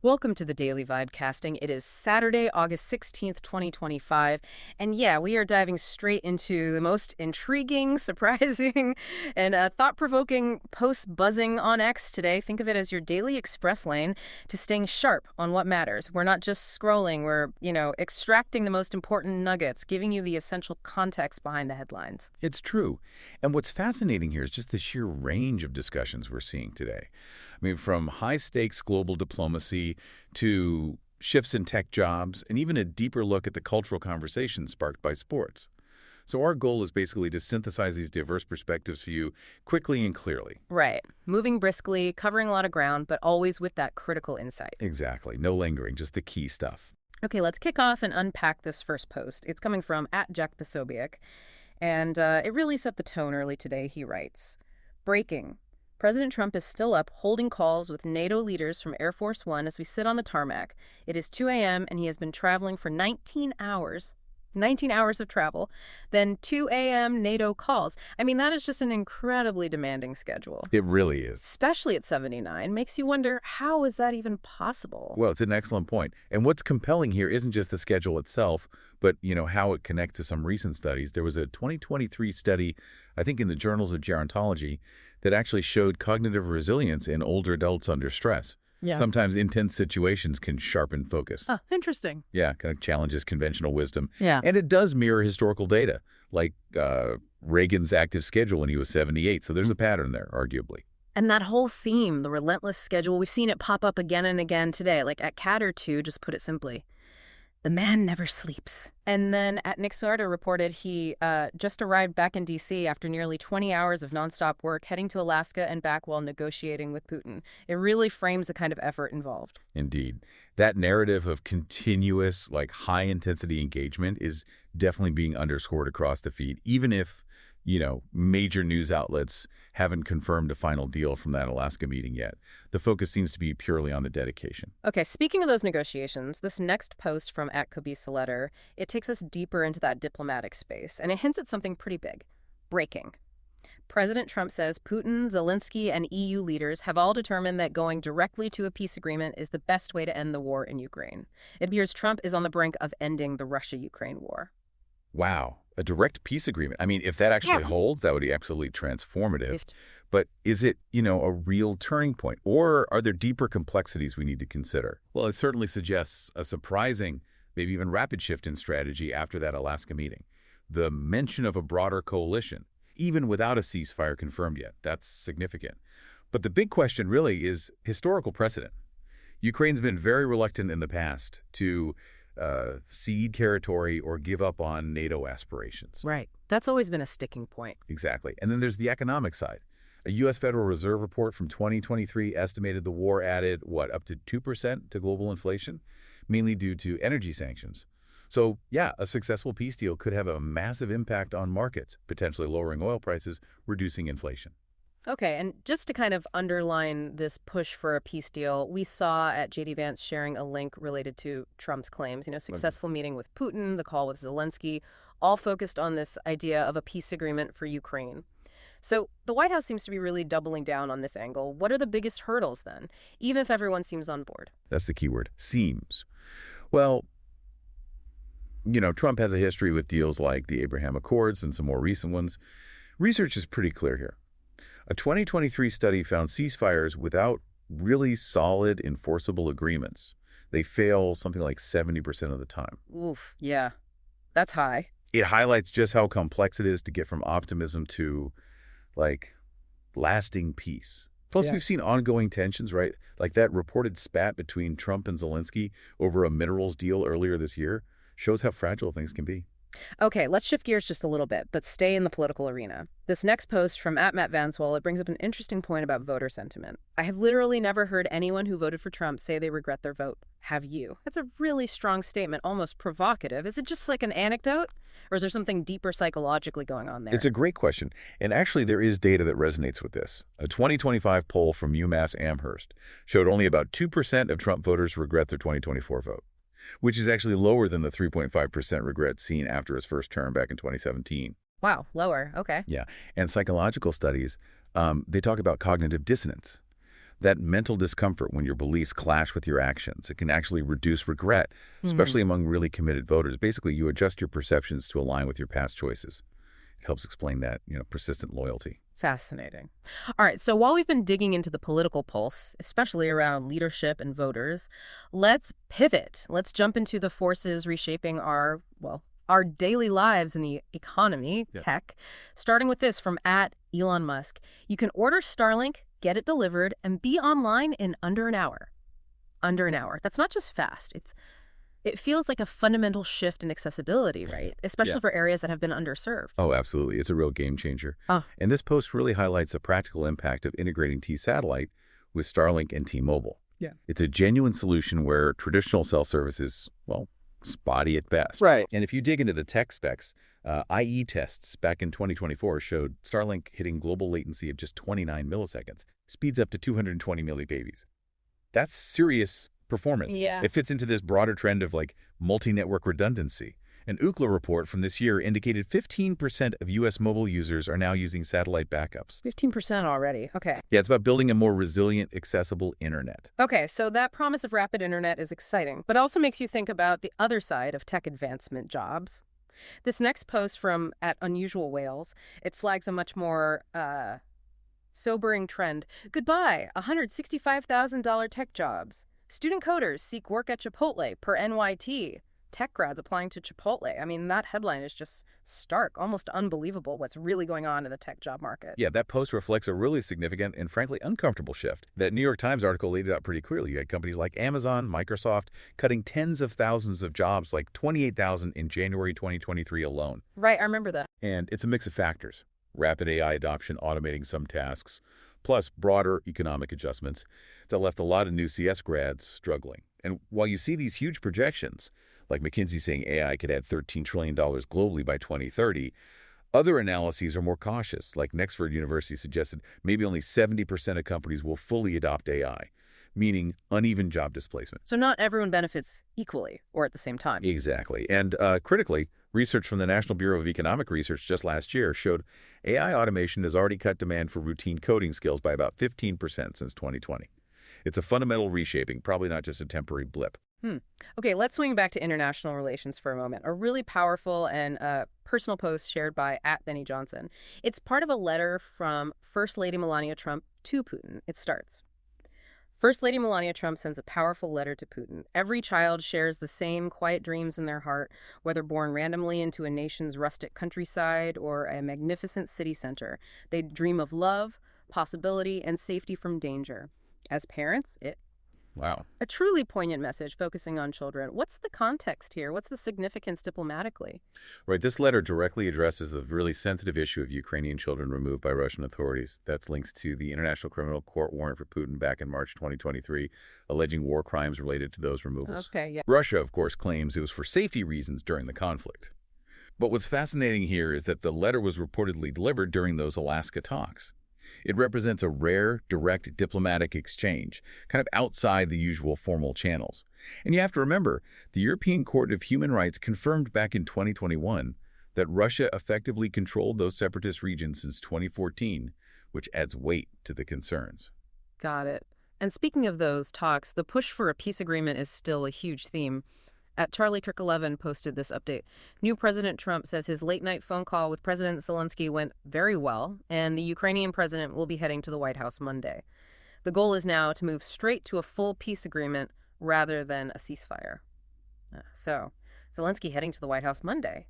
Welcome to the Daily Vibecasting. It is Saturday, August 16th, 2025. And yeah, we are diving straight into the most intriguing, surprising, and thought-provoking post buzzing on X today. Think of it as your daily express lane to staying sharp on what matters. We're not just scrolling, we're, extracting the most important nuggets, giving you the essential context behind the headlines. It's true. And what's fascinating here is just the sheer range of discussions we're seeing today. I mean, from high-stakes global diplomacy to shifts in tech jobs and even a deeper look at the cultural conversation sparked by sports. So our goal is basically to synthesize these diverse perspectives for you quickly and clearly. Right. Moving briskly, covering a lot of ground, but always with that critical insight. Exactly. No lingering, just the key stuff. Okay, let's kick off and unpack this first post. It's coming from @JackPasobiec, and it really set the tone early today. He writes, "Breaking. President Trump is still up holding calls with NATO leaders from Air Force One as we sit on the tarmac. It is 2 a.m. and he has been traveling for 19 hours. 19 hours of travel. Then 2 a.m. NATO calls. I mean, that is just an incredibly demanding schedule. It really is. Especially at 79. Makes you wonder, how is that even possible? Well, it's an excellent point. And what's compelling here isn't just the schedule itself, but, how it connects to some recent studies. There was a 2023 study, I think in the Journals of Gerontology, that actually showed cognitive resilience in older adults under stress. Yeah. Sometimes intense situations can sharpen focus. Oh, interesting. Yeah, kind of challenges conventional wisdom. Yeah. And it does mirror historical data, like Reagan's active schedule when he was 78. So there's a pattern there, arguably. And that whole theme, the relentless schedule, we've seen it pop up again and again today. Like at Cat or Two, just put it simply. The man never sleeps. And then Nick Sarda reported he just arrived back in D.C. after nearly 20 hours of nonstop work, heading to Alaska and back while negotiating with Putin. It really frames the kind of effort involved. Indeed. That narrative of continuous, high-intensity engagement is definitely being underscored across the feed, even if, major news outlets haven't confirmed a final deal from that Alaska meeting yet. The focus seems to be purely on the dedication. Okay, speaking of those negotiations, this next post from @Kobisa, it takes us deeper into that diplomatic space, and it hints at something pretty big. Breaking. President Trump says Putin, Zelensky, and EU leaders have all determined that going directly to a peace agreement is the best way to end the war in Ukraine. It appears Trump is on the brink of ending the Russia-Ukraine war. Wow. A direct peace agreement. I mean, if that actually holds, that would be absolutely transformative. But is it, a real turning point? Or are there deeper complexities we need to consider? Well, it certainly suggests a surprising, maybe even rapid shift in strategy after that Alaska meeting. The mention of a broader coalition, even without a ceasefire confirmed yet. That's significant. But the big question really is historical precedent. Ukraine's been very reluctant in the past to cede territory or give up on NATO aspirations. Right. That's always been a sticking point. Exactly. And then there's the economic side. A U.S. Federal Reserve report from 2023 estimated the war added, up to 2% to global inflation, mainly due to energy sanctions. So, yeah, a successful peace deal could have a massive impact on markets, potentially lowering oil prices, reducing inflation. Okay, and just to kind of underline this push for a peace deal, we saw at JD Vance sharing a link related to Trump's claims, successful meeting with Putin, the call with Zelensky, all focused on this idea of a peace agreement for Ukraine. So the White House seems to be really doubling down on this angle. What are the biggest hurdles then, even if everyone seems on board? That's the key word, seems. Well, Trump has a history with deals like the Abraham Accords and some more recent ones. Research is pretty clear here. A 2023 study found ceasefires without really solid enforceable agreements. They fail something like 70% of the time. Oof, yeah, that's high. It highlights just how complex it is to get from optimism to, lasting peace. Plus, we've seen ongoing tensions, right? Like that reported spat between Trump and Zelensky over a minerals deal earlier this year shows how fragile things can be. Okay, let's shift gears just a little bit, but stay in the political arena. This next post from @MattVanswell, it brings up an interesting point about voter sentiment. I have literally never heard anyone who voted for Trump say they regret their vote. Have you? That's a really strong statement, almost provocative. Is it just like an anecdote? Or is there something deeper psychologically going on there? It's a great question. And actually, there is data that resonates with this. A 2025 poll from UMass Amherst showed only about 2% of Trump voters regret their 2024 vote, which is actually lower than the 3.5% regret seen after his first term back in 2017. Wow, lower. Okay. Yeah. And psychological studies, they talk about cognitive dissonance. That mental discomfort when your beliefs clash with your actions, it can actually reduce regret, especially among really committed voters. Basically, you adjust your perceptions to align with your past choices. It helps explain that, persistent loyalty. Fascinating. All right, so while we've been digging into the political pulse, especially around leadership and voters, let's pivot. Let's jump into the forces reshaping our daily lives in the economy, tech, starting with this from @Elon Musk. You can order Starlink, get it delivered, and be online in under an hour. Under an hour. That's not just fast. It feels like a fundamental shift in accessibility, right? Especially for areas that have been underserved. Oh, absolutely. It's a real game changer. And this post really highlights the practical impact of integrating T-Satellite with Starlink and T-Mobile. Yeah. It's a genuine solution where traditional cell service is, spotty at best. Right. And if you dig into the tech specs, IE tests back in 2024 showed Starlink hitting global latency of just 29 milliseconds, speeds up to 220 millibabies. That's serious performance. Yeah. It fits into this broader trend of multi-network redundancy. An Ookla report from this year indicated 15% of U.S. mobile users are now using satellite backups. 15% already. Okay. Yeah, it's about building a more resilient, accessible internet. Okay, so that promise of rapid internet is exciting, but also makes you think about the other side of tech advancement jobs. This next post from @Unusual Whales, it flags a much more sobering trend. Goodbye, $165,000 tech jobs. Student coders seek work at Chipotle per NYT. Tech grads applying to Chipotle. I mean, that headline is just stark, almost unbelievable what's really going on in the tech job market. Yeah, that post reflects a really significant and frankly uncomfortable shift. That New York Times article laid it out pretty clearly. You had companies like Amazon, Microsoft, cutting tens of thousands of jobs, like 28,000 in January 2023 alone. Right, I remember that. And it's a mix of factors. Rapid AI adoption automating some tasks, plus broader economic adjustments that left a lot of new CS grads struggling. And while you see these huge projections, like McKinsey saying AI could add $13 trillion globally by 2030, other analyses are more cautious, like Nexford University suggested maybe only 70% of companies will fully adopt AI, meaning uneven job displacement. So not everyone benefits equally or at the same time. Exactly. And critically, research from the National Bureau of Economic Research just last year showed AI automation has already cut demand for routine coding skills by about 15% since 2020. It's a fundamental reshaping, probably not just a temporary blip. Okay, let's swing back to international relations for a moment. A really powerful and personal post shared by @BennyJohnson. It's part of a letter from First Lady Melania Trump to Putin. It starts, First Lady Melania Trump sends a powerful letter to Putin. Every child shares the same quiet dreams in their heart, whether born randomly into a nation's rustic countryside or a magnificent city center. They dream of love, possibility, and safety from danger. As parents, Wow. a truly poignant message focusing on children. What's the context here? What's the significance diplomatically? Right. This letter directly addresses the really sensitive issue of Ukrainian children removed by Russian authorities. That's links to the International Criminal Court warrant for Putin back in March 2023, alleging war crimes related to those removals. Okay, yeah. Russia, of course, claims it was for safety reasons during the conflict. But what's fascinating here is that the letter was reportedly delivered during those Alaska talks. It represents a rare, direct diplomatic exchange, kind of outside the usual formal channels. And you have to remember, the European Court of Human Rights confirmed back in 2021 that Russia effectively controlled those separatist regions since 2014, which adds weight to the concerns. Got it. And speaking of those talks, the push for a peace agreement is still a huge theme. @CharlieKirk11 posted this update. New President Trump says his late-night phone call with President Zelensky went very well, and the Ukrainian president will be heading to the White House Monday. The goal is now to move straight to a full peace agreement rather than a ceasefire. So, Zelensky heading to the White House Monday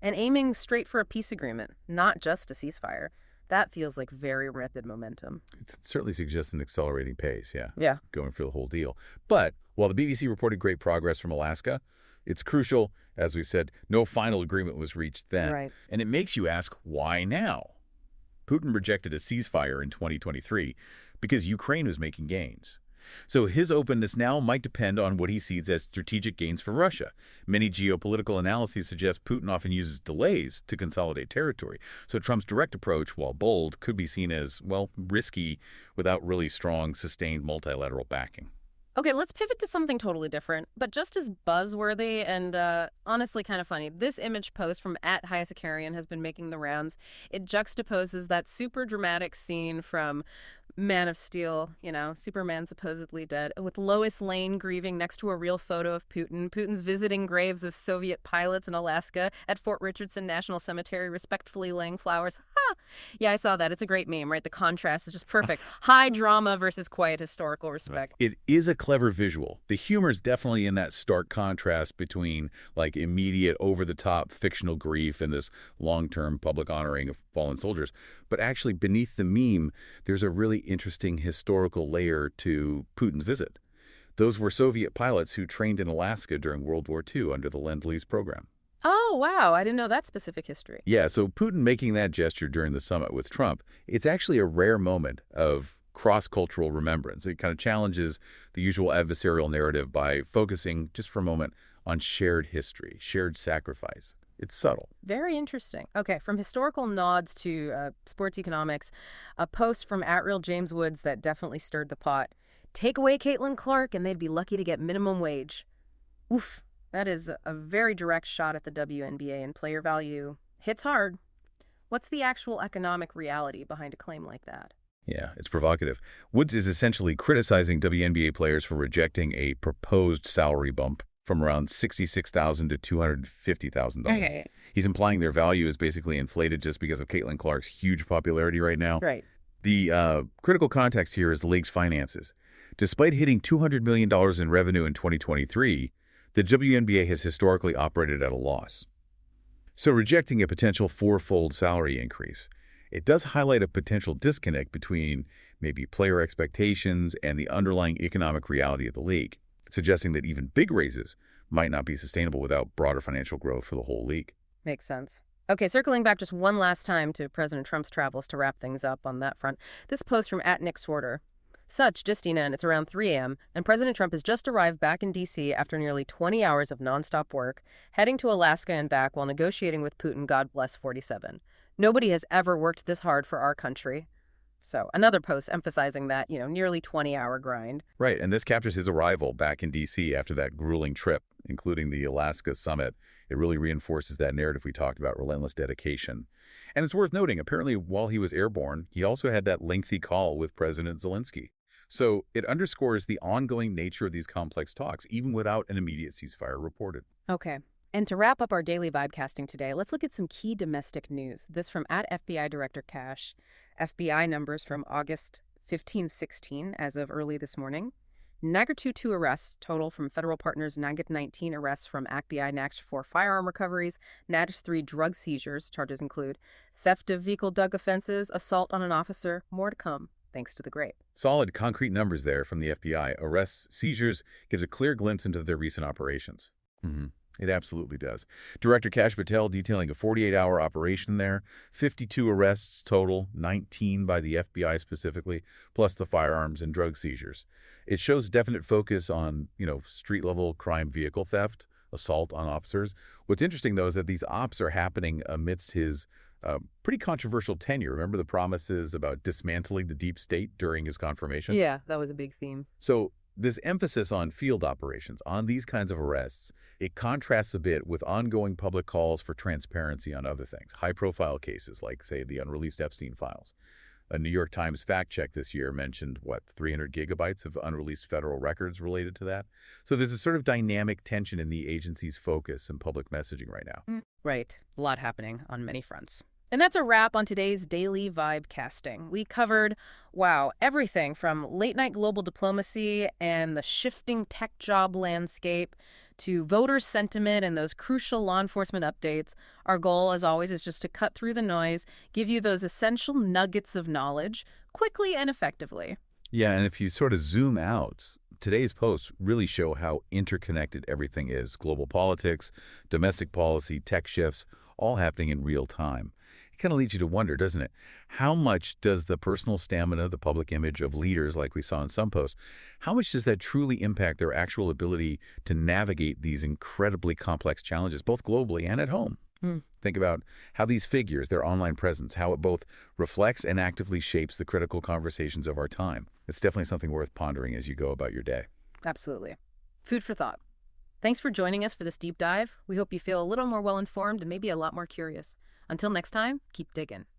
and aiming straight for a peace agreement, not just a ceasefire. That feels like very rapid momentum. It certainly suggests an accelerating pace, Yeah. going for the whole deal. But while the BBC reported great progress from Alaska, it's crucial, as we said, no final agreement was reached then. Right. And it makes you ask, why now? Putin rejected a ceasefire in 2023 because Ukraine was making gains. So his openness now might depend on what he sees as strategic gains for Russia. Many geopolitical analyses suggest Putin often uses delays to consolidate territory. So Trump's direct approach, while bold, could be seen as, risky without really strong, sustained multilateral backing. Okay, let's pivot to something totally different, but just as buzzworthy and honestly kind of funny. This image post from @Hyacicarian has been making the rounds. It juxtaposes that super dramatic scene from Man of Steel, Superman supposedly dead, with Lois Lane grieving next to a real photo of Putin. Putin's visiting graves of Soviet pilots in Alaska at Fort Richardson National Cemetery, respectfully laying flowers. Ha! Yeah, I saw that. It's a great meme, right? The contrast is just perfect. High drama versus quiet historical respect. It is a clever visual. The humor is definitely in that stark contrast between like immediate over-the-top fictional grief and this long-term public honoring of fallen soldiers. But actually beneath the meme, there's a really interesting historical layer to Putin's visit. Those were Soviet pilots who trained in Alaska during World War II under the Lend-Lease program. Oh, wow. I didn't know that specific history. Yeah, so Putin making that gesture during the summit with Trump, it's actually a rare moment of cross-cultural remembrance. It kind of challenges the usual adversarial narrative by focusing just for a moment on shared history, shared sacrifice. It's subtle. Very interesting. Okay, from historical nods to sports economics, a post from @RealJamesWoods that definitely stirred the pot. Take away Caitlin Clark and they'd be lucky to get minimum wage. Oof, that is a very direct shot at the WNBA, and player value hits hard. What's the actual economic reality behind a claim like that? Yeah, it's provocative. Woods is essentially criticizing WNBA players for rejecting a proposed salary bump from around $66,000 to $250,000. Okay. He's implying their value is basically inflated just because of Caitlin Clark's huge popularity right now. Right. The critical context here is the league's finances. Despite hitting $200 million in revenue in 2023, the WNBA has historically operated at a loss. So rejecting a potential fourfold salary increase, it does highlight a potential disconnect between maybe player expectations and the underlying economic reality of the league, suggesting that even big raises might not be sustainable without broader financial growth for the whole league. Makes sense. Okay, circling back just one last time to President Trump's travels to wrap things up on that front. This post from @NickSwarter. Such, Justina, and it's around 3 a.m., and President Trump has just arrived back in D.C. after nearly 20 hours of nonstop work, heading to Alaska and back while negotiating with Putin, God bless 47. Nobody has ever worked this hard for our country. So another post emphasizing that, nearly 20-hour grind. Right, and this captures his arrival back in D.C. after that grueling trip, including the Alaska summit. It really reinforces that narrative we talked about, relentless dedication. And it's worth noting, apparently while he was airborne, he also had that lengthy call with President Zelensky. So it underscores the ongoing nature of these complex talks, even without an immediate ceasefire reported. Okay. And to wrap up our daily vibecasting today, let's look at some key domestic news. This from @FBI Director Kash. FBI numbers from August 15-16 as of early this morning. Niagara 2 arrests total from federal partners, Niagara 19 arrests from FBI NACS 4 firearm recoveries, NADS 3 drug seizures. Charges include theft of vehicle drug offenses, assault on an officer. More to come, thanks to the great. Solid, concrete numbers there from the FBI. Arrests, seizures, gives a clear glimpse into their recent operations. It absolutely does. Director Kash Patel detailing a 48-hour operation there, 52 arrests total, 19 by the FBI specifically, plus the firearms and drug seizures. It shows definite focus on, street-level crime vehicle theft, assault on officers. What's interesting, though, is that these ops are happening amidst his pretty controversial tenure. Remember the promises about dismantling the deep state during his confirmation? Yeah, that was a big theme. So this emphasis on field operations, on these kinds of arrests, it contrasts a bit with ongoing public calls for transparency on other things, high-profile cases like, say, the unreleased Epstein files. A New York Times fact check this year mentioned, 300 gigabytes of unreleased federal records related to that? So there's a sort of dynamic tension in the agency's focus and public messaging right now. Right. A lot happening on many fronts. And that's a wrap on today's daily vibe casting. We covered, everything from late-night global diplomacy and the shifting tech job landscape to voter sentiment and those crucial law enforcement updates. Our goal, as always, is just to cut through the noise, give you those essential nuggets of knowledge quickly and effectively. Yeah, and if you sort of zoom out, today's posts really show how interconnected everything is. Global politics, domestic policy, tech shifts, all happening in real time. It kind of leads you to wonder, doesn't it? How much does the personal stamina, the public image of leaders like we saw in some posts, how much does that truly impact their actual ability to navigate these incredibly complex challenges, both globally and at home? Think about how these figures, their online presence, how it both reflects and actively shapes the critical conversations of our time. It's definitely something worth pondering as you go about your day. Absolutely. Food for thought. Thanks for joining us for this deep dive. We hope you feel a little more well-informed and maybe a lot more curious. Until next time, keep digging.